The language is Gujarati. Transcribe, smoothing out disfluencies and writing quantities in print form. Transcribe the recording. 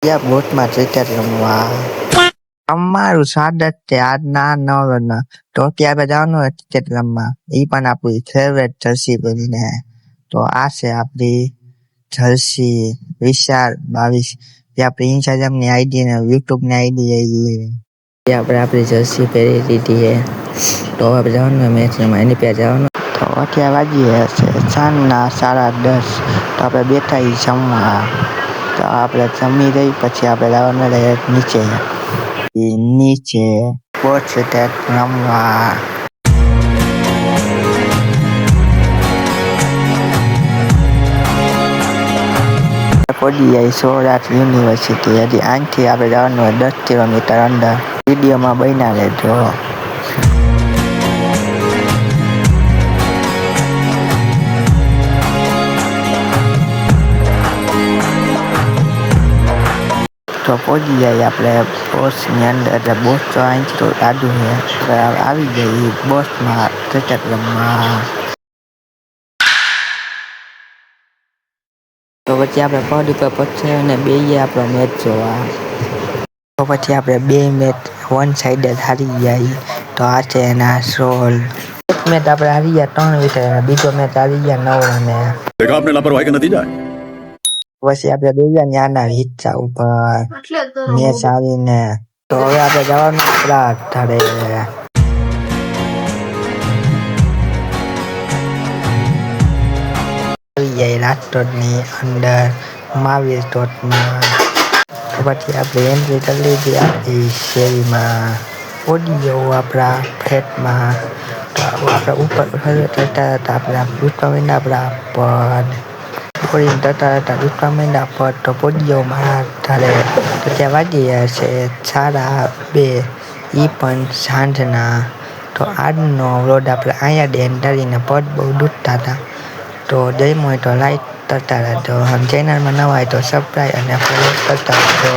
યા બોટમાં ક્રિકેટ રમવા. અમારું સ્વાગત છે આજના નવના. તો ત્યારે જવાનું હોય ક્રિકેટ રમવા. એ પણ આપણી ફેવરેટ જર્સી પહેરીને. તો આ છે આપણી જર્સી વિશાલ 22. જે આપણી ઇન્સ્ટાગ્રામની આઈડી ને યુટ્યુબની આઈડી આપણે આપણી જર્સી પહેરી લીધી છે. તો હવે જવાનું મેચ રમવા એની પહેલાં જવાનું. તો અત્યારે વાગી છે સાંજના 10:30. તો આપણે બેઠા જમવા. તો આપણે જમી રહી પછી આપણે જવાનું રહે નીચે સ્પોર્ટ્સ ક્રિકેટ રમવા. પહોંચી જાય સૌરાષ્ટ્ર યુનિવર્સિટી. હજી અહીંથી આપણે જવાનું હોય 10 કિલોમીટર અંદર. વિડીયોમાં બન્યા રહેજો. તો પહોંચી જાય આપણે બસની અંદર. એટલે બસ તો અહીંથી તો આડું છે. આવી જાય બસમાં ક્રિકેટ રમવા. તો પછી આપણે પડ ઉપર પહોંચીએ અને બેસીએ આપણો મેચ જોવા. તો પછી આપણે બે મેચ વન સાઈડ જ હારી જાય. તો આ છે એના સોલ. એક મેચ આપણે હારી ગયા 3 વિકેટ અને બીજો મેચ હારી ગયા 9 રને. देखा आपने लापरवाही का नतीजा है। પછી આપણે બેસીએ ત્યાંના હિચ્છા ઉપર મેચ આવીને. તો હવે આપણે જવાનું આપણા ઘરે. આવી જાય રાજકોટની અંદર મહાવીર ચોકમાં. તો પછી આપણે એન્ટ્રી કરી લીધી આપણી શેરીમાં. ઓડિયો આપણા ફ્લેટમાં. તો આપણે ઉપર ચડતા હતા આપણા દૂધવા માંડ્યા આપણા પદ. ફોડીને તરતા દૂધવા માંડ્યા પદ. તો પોડિયો મારા ઘરે. તો ત્યાં વાગી ગયા છે 2:30. એ પણ સાંજના. તો આજનો વ્લોગ આપણે અહીંયા જ એન્ડ કરીને પદ બહુ દૂધતા હતા. તો જઈ હોય તો લાઈક કરતા રહેજો. ચેનલમાં નવા હોય તો સબસ્ક્રાઈબ અને ફોલો કરતા રહેજો.